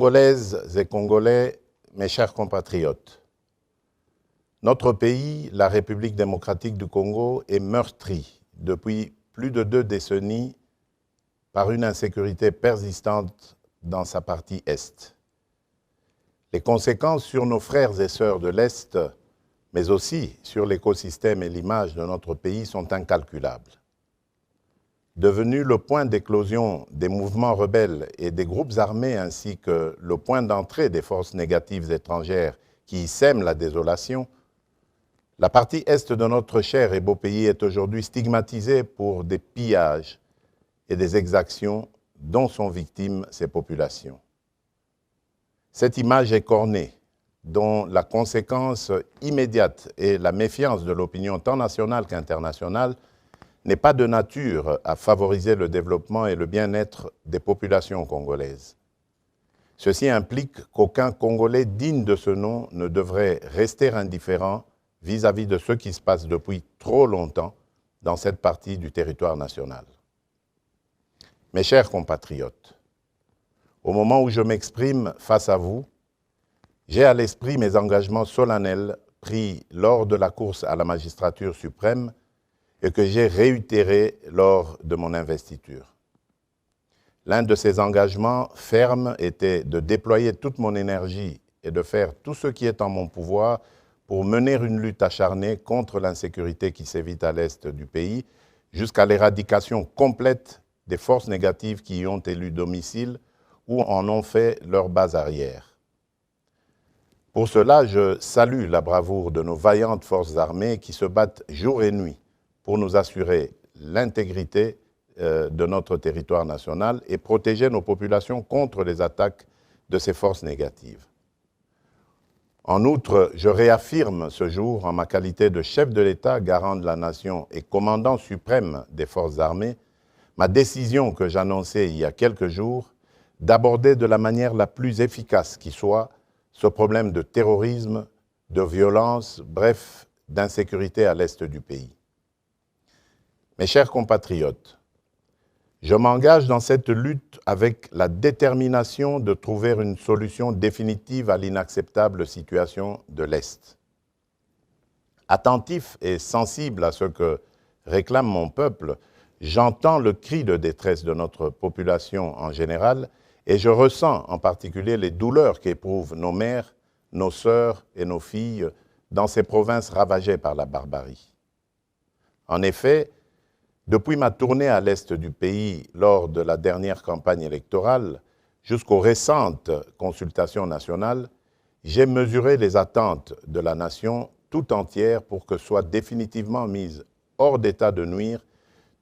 Congolaises et Congolais, mes chers compatriotes, notre pays, la République démocratique du Congo, est meurtri depuis plus de 2 décennies par une insécurité persistante dans sa partie Est. Les conséquences sur nos frères et sœurs de l'Est, mais aussi sur l'écosystème et l'image de notre pays sont incalculables. Devenu le point d'éclosion des mouvements rebelles et des groupes armés ainsi que le point d'entrée des forces négatives étrangères qui y sèment la désolation, la partie Est de notre cher et beau pays est aujourd'hui stigmatisée pour des pillages et des exactions dont sont victimes ces populations. Cette image écornée, dont la conséquence immédiate est la méfiance de l'opinion tant nationale qu'internationale, n'est pas de nature à favoriser le développement et le bien-être des populations congolaises. Ceci implique qu'aucun Congolais digne de ce nom ne devrait rester indifférent vis-à-vis de ce qui se passe depuis trop longtemps dans cette partie du territoire national. Mes chers compatriotes, au moment où je m'exprime face à vous, j'ai à l'esprit mes engagements solennels pris lors de la course à la magistrature suprême et que j'ai réitéré lors de mon investiture. L'un de ces engagements fermes était de déployer toute mon énergie et de faire tout ce qui est en mon pouvoir pour mener une lutte acharnée contre l'insécurité qui sévit à l'est du pays, jusqu'à l'éradication complète des forces négatives qui y ont élu domicile ou en ont fait leur base arrière. Pour cela, je salue la bravoure de nos vaillantes forces armées qui se battent jour et nuit pour nous assurer l'intégrité de notre territoire national et protéger nos populations contre les attaques de ces forces négatives. En outre, je réaffirme ce jour, en ma qualité de chef de l'État, garant de la nation et commandant suprême des forces armées, ma décision que j'annonçais il y a quelques jours d'aborder de la manière la plus efficace qui soit ce problème de terrorisme, de violence, bref, d'insécurité à l'est du pays. Mes chers compatriotes, je m'engage dans cette lutte avec la détermination de trouver une solution définitive à l'inacceptable situation de l'Est. Attentif et sensible à ce que réclame mon peuple, j'entends le cri de détresse de notre population en général et je ressens en particulier les douleurs qu'éprouvent nos mères, nos sœurs et nos filles dans ces provinces ravagées par la barbarie. En effet, depuis ma tournée à l'est du pays lors de la dernière campagne électorale jusqu'aux récentes consultations nationales, j'ai mesuré les attentes de la nation tout entière pour que soient définitivement mises hors d'état de nuire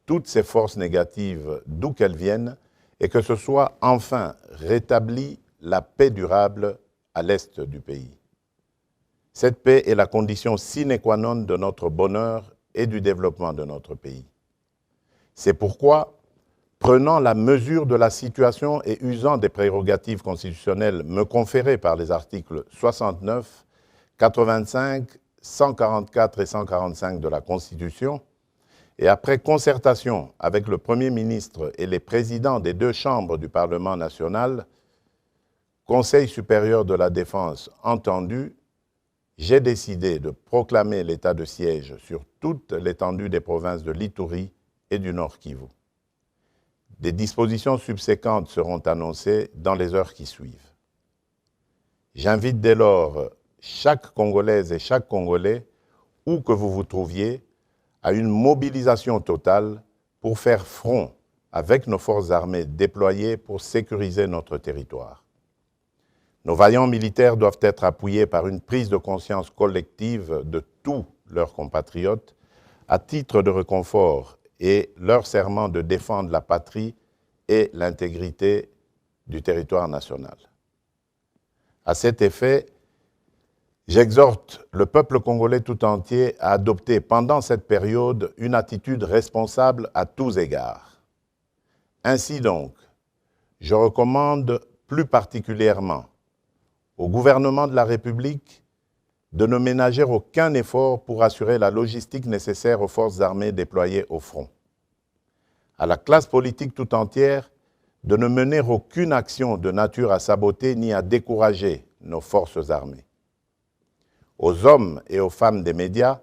toutes ces forces négatives d'où qu'elles viennent et que ce soit enfin rétabli la paix durable à l'est du pays. Cette paix est la condition sine qua non de notre bonheur et du développement de notre pays. C'est pourquoi, prenant la mesure de la situation et usant des prérogatives constitutionnelles me conférées par les articles 69, 85, 144 et 145 de la Constitution, et après concertation avec le Premier ministre et les présidents des 2 chambres du Parlement national, Conseil supérieur de la défense entendu, j'ai décidé de proclamer l'état de siège sur toute l'étendue des provinces de l'Ituri et du Nord Kivu. Des dispositions subséquentes seront annoncées dans les heures qui suivent. J'invite dès lors chaque Congolaise et chaque Congolais, où que vous vous trouviez, à une mobilisation totale pour faire front avec nos forces armées déployées pour sécuriser notre territoire. Nos vaillants militaires doivent être appuyés par une prise de conscience collective de tous leurs compatriotes à titre de réconfort et leur serment de défendre la patrie et l'intégrité du territoire national. À cet effet, j'exhorte le peuple congolais tout entier à adopter pendant cette période une attitude responsable à tous égards. Ainsi donc, je recommande plus particulièrement au gouvernement de la République de ne ménager aucun effort pour assurer la logistique nécessaire aux forces armées déployées au front. À la classe politique tout entière de ne mener aucune action de nature à saboter ni à décourager nos forces armées. Aux hommes et aux femmes des médias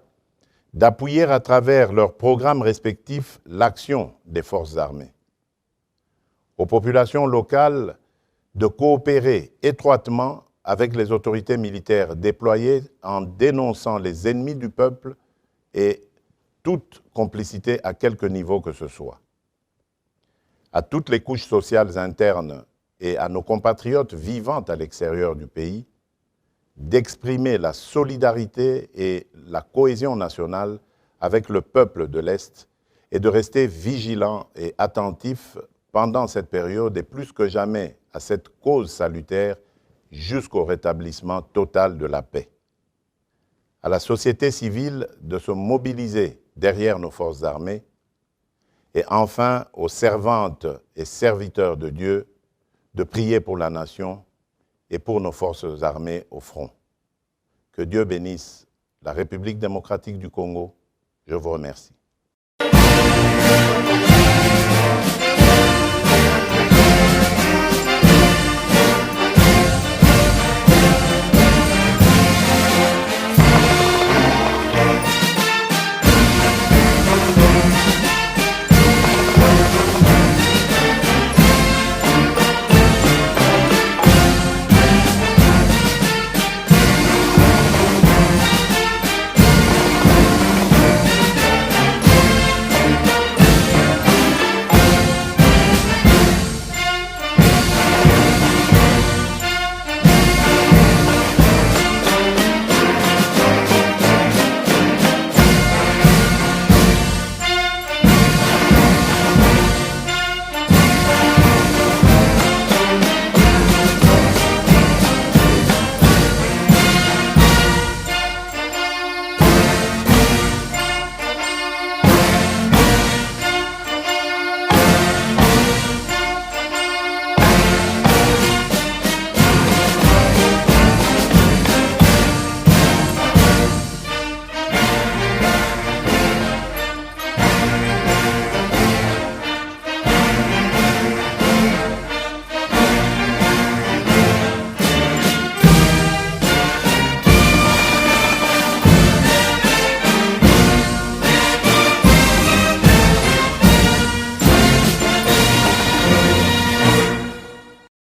d'appuyer à travers leurs programmes respectifs l'action des forces armées. Aux populations locales de coopérer étroitement avec les autorités militaires déployées en dénonçant les ennemis du peuple et toute complicité à quelque niveau que ce soit. À toutes les couches sociales internes et à nos compatriotes vivant à l'extérieur du pays, d'exprimer la solidarité et la cohésion nationale avec le peuple de l'Est et de rester vigilants et attentifs pendant cette période et plus que jamais à cette cause salutaire jusqu'au rétablissement total de la paix. À la société civile de se mobiliser derrière nos forces armées et enfin aux servantes et serviteurs de Dieu de prier pour la nation et pour nos forces armées au front. Que Dieu bénisse la République démocratique du Congo. Je vous remercie.